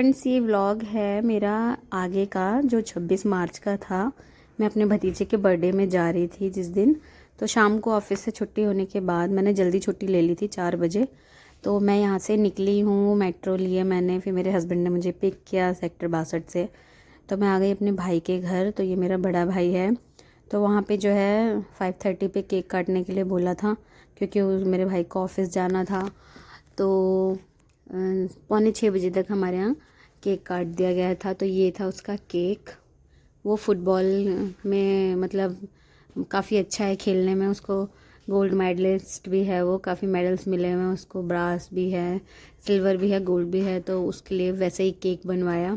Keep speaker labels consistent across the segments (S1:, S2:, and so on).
S1: Friends, ये vlog है मेरा आगे का जो 26 मार्च का था। मैं अपने भतीजे के बर्थडे में जा रही थी जिस दिन। तो शाम को ऑफिस से छुट्टी होने के बाद मैंने जल्दी छुट्टी ले ली थी 4 बजे। तो मैं यहाँ से निकली हूँ, मेट्रो लिए मैंने, फिर मेरे हस्बैंड ने मुझे पिक किया सेक्टर 62 से। तो मैं आ गई अपने भाई के घर। तो ये मेरा बड़ा भाई है। तो वहाँ पे जो है 5:30 पे केक काटने के लिए बोला था, क्योंकि मेरे भाई को ऑफिस जाना था। तो 5:45 तक हमारे यहाँ केक काट दिया गया था। तो ये था उसका केक। वो फुटबॉल में मतलब काफ़ी अच्छा है खेलने में, उसको गोल्ड मेडलिस्ट भी है, वो काफ़ी मेडल्स मिले हुए हैं उसको, ब्रास भी है, सिल्वर भी है, गोल्ड भी है। तो उसके लिए वैसे ही केक बनवाया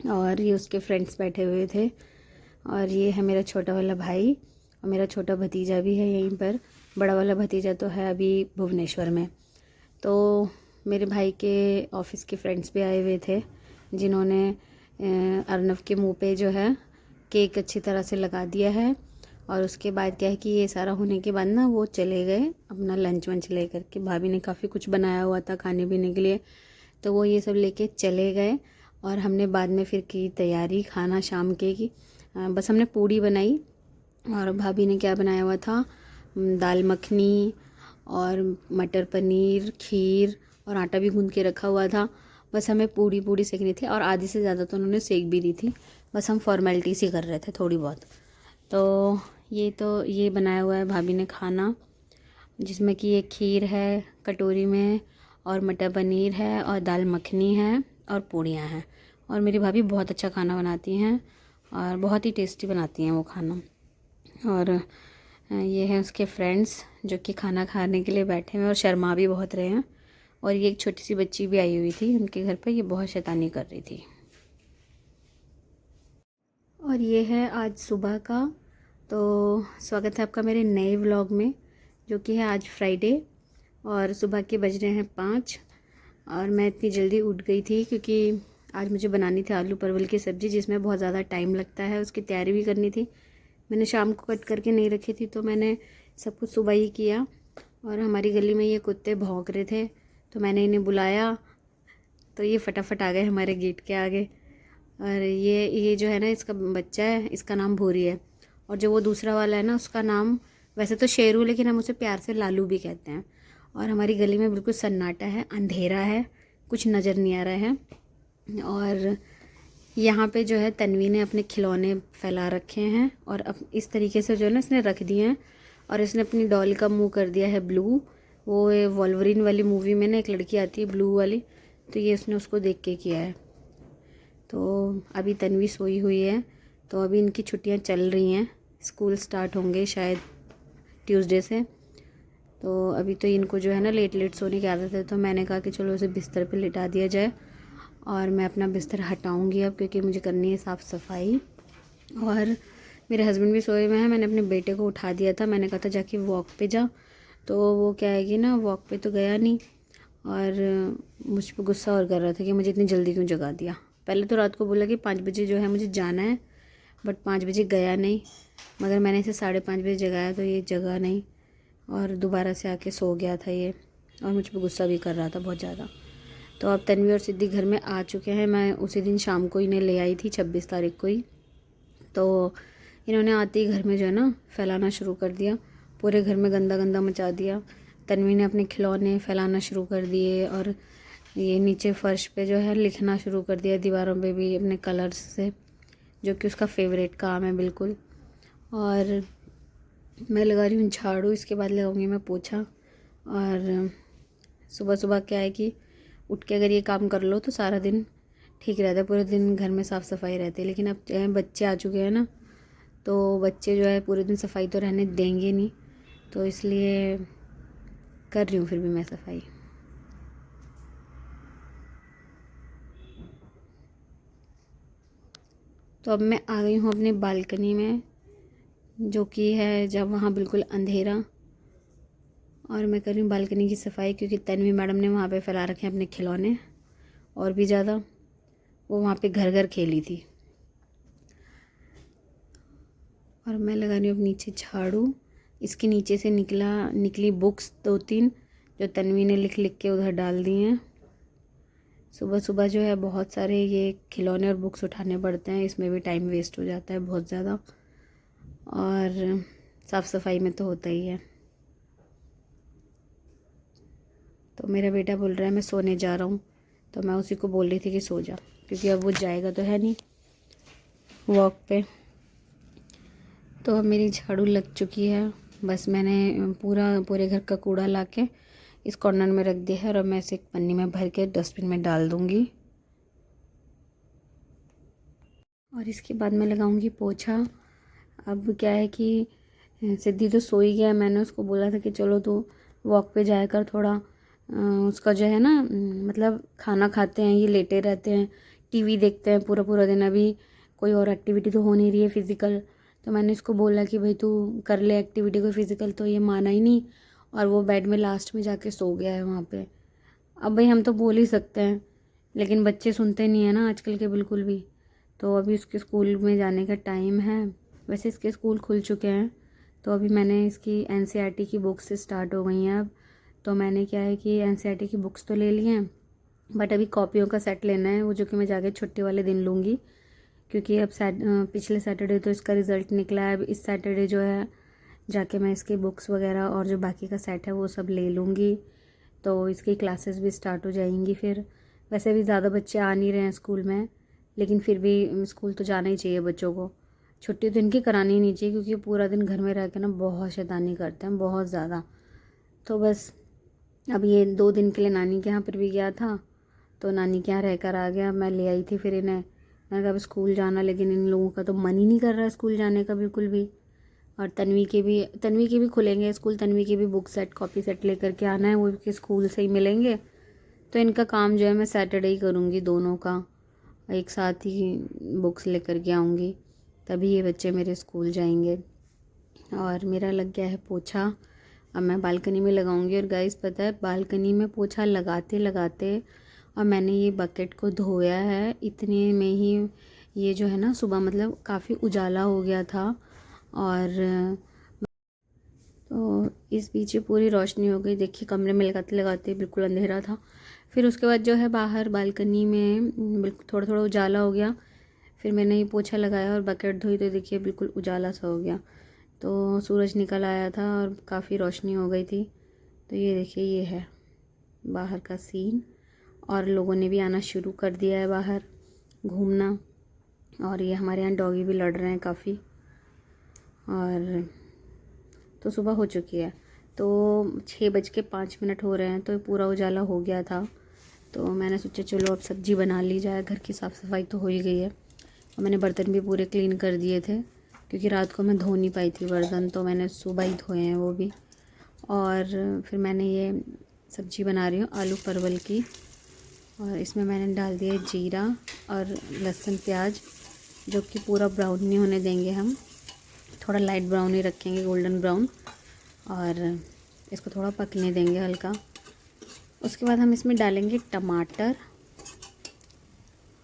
S1: और ये उसके फ्रेंड्स बैठे हुए थे। और ये है मेरा छोटा वाला भाई और मेरा छोटा भतीजा भी है यहीं पर। बड़ा वाला भतीजा तो है अभी भुवनेश्वर में। तो मेरे भाई के ऑफिस के फ्रेंड्स भी आए हुए थे, जिन्होंने अर्नव के मुंह पे जो है केक अच्छी तरह से लगा दिया है। और उसके बाद क्या है कि ये सारा होने के बाद ना वो चले गए अपना लंच वंच लेकर के। भाभी ने काफ़ी कुछ बनाया हुआ था खाने पीने के लिए, तो वो ये सब लेके चले गए। और हमने बाद में फिर की तैयारी खाना शाम के की। बस हमने पूड़ी बनाई और भाभी ने क्या बनाया हुआ था, दाल मखनी और मटर पनीर, खीर और आटा भी गूंद के रखा हुआ था। बस हमें पूड़ी पूड़ी सेकनी थी और आधी से ज़्यादा तो उन्होंने सेक भी दी थी। बस हम फॉर्मेलिटीज़ ही कर रहे थे थोड़ी बहुत। तो ये बनाया हुआ है भाभी ने खाना, जिसमें कि एक खीर है कटोरी में और मटर पनीर है और दाल मखनी है और पूड़ियाँ हैं। और मेरी भाभी बहुत अच्छा खाना बनाती हैं और बहुत ही टेस्टी बनाती हैं वो खाना। और ये है उसके फ्रेंड्स जो कि खाना खाने के लिए बैठे हुए और शर्मा भी बहुत रहे हैं। और ये एक छोटी सी बच्ची भी आई हुई थी उनके घर पर, ये बहुत शैतानी कर रही थी। और ये है आज सुबह का। तो स्वागत है आपका मेरे नए व्लॉग में, जो कि है आज फ्राइडे और सुबह के बज रहे हैं 5। और मैं इतनी जल्दी उठ गई थी क्योंकि आज मुझे बनानी थी आलू परवल की सब्ज़ी, जिसमें बहुत ज़्यादा टाइम लगता है, उसकी तैयारी भी करनी थी। मैंने शाम को कट करके नहीं रखी थी, तो मैंने सब कुछ सुबह ही किया। और हमारी गली में ये कुत्ते भौंक रहे थे, तो मैंने इन्हें बुलाया, तो ये फटाफट आ गए हमारे गेट के आगे। और ये जो है ना, इसका बच्चा है, इसका नाम भूरी है। और जो वो दूसरा वाला है ना, उसका नाम वैसे तो शेरू, लेकिन हम उसे प्यार से लालू भी कहते हैं। और हमारी गली में बिल्कुल सन्नाटा है, अंधेरा है, कुछ नज़र नहीं आ रहा है। और यहाँ पे जो है तन्वी ने अपने खिलौने फैला रखे हैं और अब इस तरीके से जो है ना इसने रख दिए हैं। और इसने अपनी डॉल का मुंह कर दिया है ब्लू। वो वॉल्वरिन वाली मूवी में ना एक लड़की आती है ब्लू वाली, तो ये उसने उसको देख के किया है। तो अभी तन्वी सोई हुई है, तो अभी इनकी छुट्टियां चल रही हैं, स्कूल स्टार्ट होंगे शायद ट्यूसडे से। तो अभी तो इनको जो है ना लेट लेट सोने की आदत है, तो मैंने कहा कि चलो उसे बिस्तर पे लिटा दिया जाए। और मैं अपना बिस्तर हटाऊंगी अब, क्योंकि मुझे करनी है साफ़ सफाई। और मेरे हस्बैंड भी सोए हुए हैं। मैंने अपने बेटे को उठा दिया था, मैंने कहा था जाके वॉक पे जा, तो वो क्या है कि ना वॉक पे तो गया नहीं और मुझ पर गुस्सा और कर रहा था कि मुझे इतनी जल्दी क्यों जगा दिया। पहले तो रात को बोला कि 5 बजे जो है मुझे जाना है, बट 5 बजे गया नहीं। मगर मैंने इसे 5:30 बजे जगाया तो ये जगा नहीं और दोबारा से आके सो गया था ये, और मुझ पर गुस्सा भी कर रहा था बहुत ज़्यादा। तो अब तन्वी और सिद्धि घर में आ चुके हैं। मैं उसी दिन शाम को इन्हें ले आई थी, 26 तारीख को ही। तो इन्होंने आते ही घर में जो है ना फैलाना शुरू कर दिया, पूरे घर में गंदा गंदा मचा दिया। तन्वी ने अपने खिलौने फैलाना शुरू कर दिए और ये नीचे फर्श पे जो है लिखना शुरू कर दिया, दीवारों पे भी अपने कलर्स से, जो कि उसका फेवरेट काम है बिल्कुल। और मैं लगा रही हूँ झाड़ू, इसके बाद लगाऊंगी मैं पोछा। और सुबह सुबह क्या है कि उठ के अगर ये काम कर लो तो सारा दिन ठीक रहता है, पूरे दिन घर में साफ़ सफाई रहती है। लेकिन अब जो है बच्चे आ चुके हैं ना, तो बच्चे जो है पूरे दिन सफाई तो रहने देंगे नहीं, तो इसलिए कर रही हूँ फिर भी मैं सफाई। तो अब मैं आ गई हूँ अपनी बालकनी में, जो कि है जब वहाँ बिल्कुल अंधेरा। और मैं कर रही हूँ बालकनी की सफाई, क्योंकि तन्वी मैडम ने वहाँ पे फैला रखे हैं अपने खिलौने और भी ज़्यादा। वो वहाँ पे घर घर खेली थी। और मैं लगा रही हूँ अब नीचे झाड़ू। इसके नीचे से निकली बुक्स 2-3 जो तन्वी ने लिख लिख के उधर डाल दी हैं। सुबह सुबह जो है बहुत सारे ये खिलौने और बुक्स उठाने पड़ते हैं, इसमें भी टाइम वेस्ट हो जाता है बहुत ज़्यादा। और साफ़ सफाई में तो होता ही है। तो मेरा बेटा बोल रहा है मैं सोने जा रहा हूँ, तो मैं उसी को बोल रही थी कि सो जा, क्योंकि अब वो जाएगा तो है नहीं वॉक पे। तो अब मेरी झाड़ू लग चुकी है, बस मैंने पूरे घर का कूड़ा लाके इस कॉर्नर में रख दिया है और अब मैं इसे एक पन्नी में भर के डस्टबिन में डाल दूँगी। और इसके बाद मैं लगाऊंगी पोछा। अब क्या है कि सिद्धि तो सो ही गया, मैंने उसको बोला था कि चलो तू वॉक पे जाया कर थोड़ा। उसका जो है ना मतलब खाना खाते हैं ये लेटे रहते हैं, टीवी देखते हैं पूरा पूरा दिन, अभी कोई और एक्टिविटी तो हो नहीं रही है फिज़िकल। तो मैंने इसको बोला कि भाई तू कर ले एक्टिविटी को फिज़िकल, तो ये माना ही नहीं और वो बेड में लास्ट में जाके सो गया है वहाँ पे। अब भाई हम तो बोल ही सकते हैं, लेकिन बच्चे सुनते नहीं है ना आजकल के बिल्कुल भी। तो अभी उसके स्कूल में जाने का टाइम है, वैसे इसके स्कूल खुल चुके हैं। तो अभी मैंने इसकी एनसीईआरटी की बुक्स स्टार्ट हो गई हैं अब। तो मैंने क्या है कि एनसीईआरटी की बुक्स तो ले ली हैं, बट अभी कॉपियों का सेट लेना है, वो जो कि मैं जाके छुट्टी वाले दिन लूँगी, क्योंकि अब पिछले सैटरडे तो इसका रिज़ल्ट निकला है। अब इस सैटरडे जो है जाके मैं इसकी बुक्स वगैरह और जो बाकी का सेट है वो सब ले लूँगी। तो इसकी क्लासेस भी स्टार्ट हो जाएंगी फिर। वैसे भी ज़्यादा बच्चे आ नहीं रहे हैं स्कूल में, लेकिन फिर भी स्कूल तो जाना ही चाहिए बच्चों को। छुट्टी तो इनकी करानी ही नहीं चाहिए, क्योंकि पूरा दिन घर में रह के ना बहुत शैतानी करते हैं, बहुत ज़्यादा। तो बस अब ये 2 दिन के लिए नानी के यहाँ पर भी गया था, तो नानी के यहाँ रह कर आ गया। मैं ले आई थी फिर इन्हें, मैंने कहा अब स्कूल जाना, लेकिन इन लोगों का तो मन ही नहीं कर रहा है स्कूल जाने का बिल्कुल भी। और तन्वी के भी खुलेंगे स्कूल, तन्वी के भी बुक सेट कॉपी सेट लेकर के आना है, वो के स्कूल से ही मिलेंगे। तो इनका काम जो है मैं सैटरडे ही करूँगी, दोनों का एक साथ ही बुक्स लेकर के आऊँगी, तभी ये बच्चे मेरे स्कूल जाएंगे। और मेरा लग गया है पोछा, अब मैं बालकनी में लगाऊंगी। और गाइस पता है बालकनी में पोछा लगाते लगाते और मैंने ये बकेट को धोया है इतने में ही, ये जो है ना सुबह मतलब काफ़ी उजाला हो गया था। और तो इस बीच ही पूरी रोशनी हो गई, देखिए कमरे में लगाते लगाते बिल्कुल अंधेरा था। फिर उसके बाद जो है बाहर बालकनी में बिल्कुल थोड़ा थोड़ा उजाला हो गया। फिर मैंने ये पोछा लगाया और बकेट धोई, तो देखिए बिल्कुल उजाला सा हो गया। तो सूरज निकल आया था और काफ़ी रोशनी हो गई थी। तो ये देखिए ये है बाहर का सीन, और लोगों ने भी आना शुरू कर दिया है बाहर घूमना। और ये हमारे यहाँ डॉगी भी लड़ रहे हैं काफ़ी। और तो सुबह हो चुकी है, तो 6:05 हो रहे हैं, तो पूरा उजाला हो गया था। तो मैंने सोचा चलो अब सब्ज़ी बना ली जाए, घर की साफ़ सफाई तो हो ही गई है। और मैंने बर्तन भी पूरे क्लीन कर दिए थे, क्योंकि रात को मैं धो नहीं पाई थी बर्तन, तो मैंने सुबह ही धोए हैं वो भी। और फिर मैंने ये सब्ज़ी बना रही हूँ आलू परवल की, और इसमें मैंने डाल दिया जीरा और लहसुन प्याज, जो कि पूरा ब्राउन नहीं होने देंगे हम, थोड़ा लाइट ब्राउन ही रखेंगे, गोल्डन ब्राउन। और इसको थोड़ा पकने देंगे हल्का। उसके बाद हम इसमें डालेंगे टमाटर,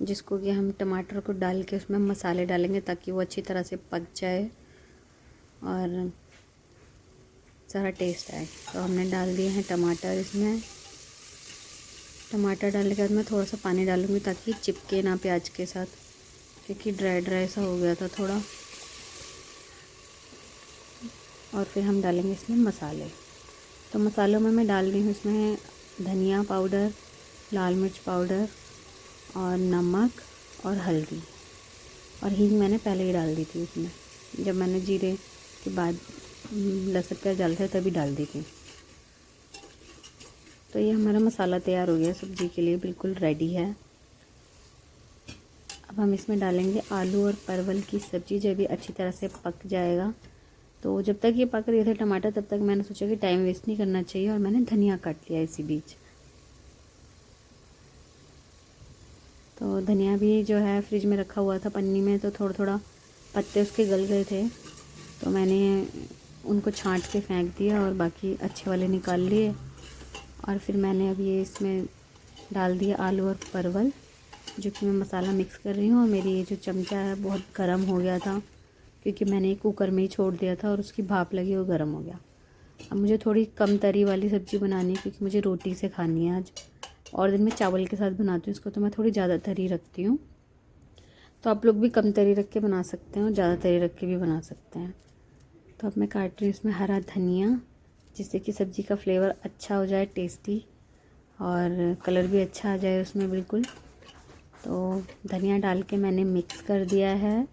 S1: जिसको कि हम टमाटर को डाल के उसमें मसाले डालेंगे ताकि वो अच्छी तरह से पक जाए और सारा टेस्ट आए। तो हमने डाल दिए हैं टमाटर इसमें। टमाटर डालने के बाद मैं थोड़ा सा पानी डालूँगी ताकि चिपके ना प्याज के साथ, क्योंकि ड्राई ड्राई सा हो गया था थोड़ा। और फिर हम डालेंगे इसमें मसाले। तो मसालों में मैं डाल रही हूँ इसमें धनिया पाउडर, लाल मिर्च पाउडर और नमक और हल्दी, और हींग मैंने पहले ही डाल दी थी इसमें, जब मैंने जीरे के बाद लहसुन प्याज डाले थे तभी डाल दी थी। तो ये हमारा मसाला तैयार हो गया सब्ज़ी के लिए, बिल्कुल रेडी है। अब हम इसमें डालेंगे आलू और परवल की सब्ज़ी, जब भी अच्छी तरह से पक जाएगा। तो जब तक ये पक रहे थे टमाटर, तब तक मैंने सोचा कि टाइम वेस्ट नहीं करना चाहिए, और मैंने धनिया काट लिया इसी बीच। तो धनिया भी जो है फ्रिज में रखा हुआ था पन्नी में, तो थोड़ा थोड़ा पत्ते उसके गल गए थे, तो मैंने उनको छांट के फेंक दिया और बाकी अच्छे वाले निकाल लिए। और फिर मैंने अब ये इसमें डाल दिया आलू और परवल, जो कि मैं मसाला मिक्स कर रही हूँ। और मेरी ये जो चमचा है बहुत गर्म हो गया था, क्योंकि मैंने कुकर में ही छोड़ दिया था और उसकी भाप लगी, वो गर्म हो गया। अब मुझे थोड़ी कम तरी वाली सब्ज़ी बनानी है, क्योंकि मुझे रोटी से खानी है आज। और दिन में चावल के साथ बनाती हूँ इसको, तो मैं थोड़ी ज़्यादा तरी रखती हूँ। तो आप लोग भी कम तरी रख के बना सकते हैं और ज़्यादा तरी रख के भी बना सकते हैं। तो अब मैं काट रही हूँ इसमें हरा धनिया, जिससे कि सब्ज़ी का फ्लेवर अच्छा हो जाए, टेस्टी, और कलर भी अच्छा आ जाए उसमें बिल्कुल। तो धनिया डाल के मैंने मिक्स कर दिया है,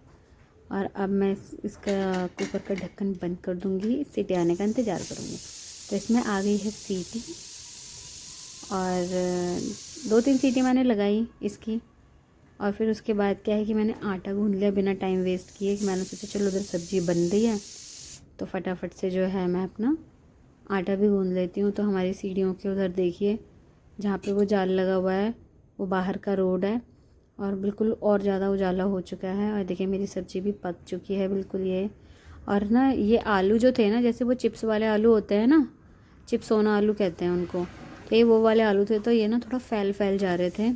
S1: और अब मैं इसका कुकर का ढक्कन बंद कर दूँगी, सीटी आने का इंतज़ार करूँगी। तो इसमें आ गई है सीटी, और 2-3 सीटी मैंने लगाई इसकी। और फिर उसके बाद क्या है कि मैंने आटा गूँध लिया बिना टाइम वेस्ट किए, कि मैंने सोचा चलो उधर सब्ज़ी बन रही है तो फटाफट से जो है मैं अपना आटा भी गूँध लेती हूँ। तो हमारी सीढ़ियों के उधर देखिए, जहाँ पे वो जाल लगा हुआ है वो बाहर का रोड है, और बिल्कुल और ज़्यादा उजाला हो चुका है। और देखिए मेरी सब्ज़ी भी पक चुकी है बिल्कुल ये। और ना ये आलू जो थे ना, जैसे वो चिप्स वाले आलू होते हैं ना, चिप्सोना आलू कहते हैं उनको, तो ये वो वाले आलू थे। तो ये ना थोड़ा फैल जा रहे थे,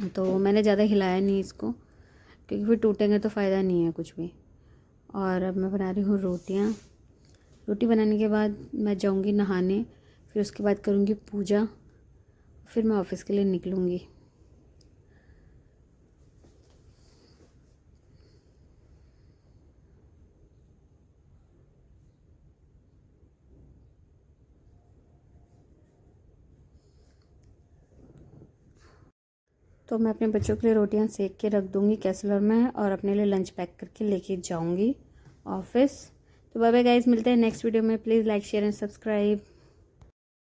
S1: तो मैंने ज़्यादा हिलाया नहीं इसको, क्योंकि फिर टूटेंगे तो फ़ायदा नहीं है कुछ भी। और अब मैं बना रही हूँ रोटियाँ। रोटी बनाने के बाद मैं जाऊँगी नहाने, फिर उसके बाद करूँगी पूजा, फिर मैं ऑफ़िस के लिए निकलूँगी। तो मैं अपने बच्चों के लिए रोटियां सेक के रख दूँगी कैसरोल में, और अपने लिए लंच पैक करके लेके जाऊँगी ऑफ़िस। तो बाय बाय गाइस, मिलते हैं नेक्स्ट वीडियो में। Please like share and subscribe.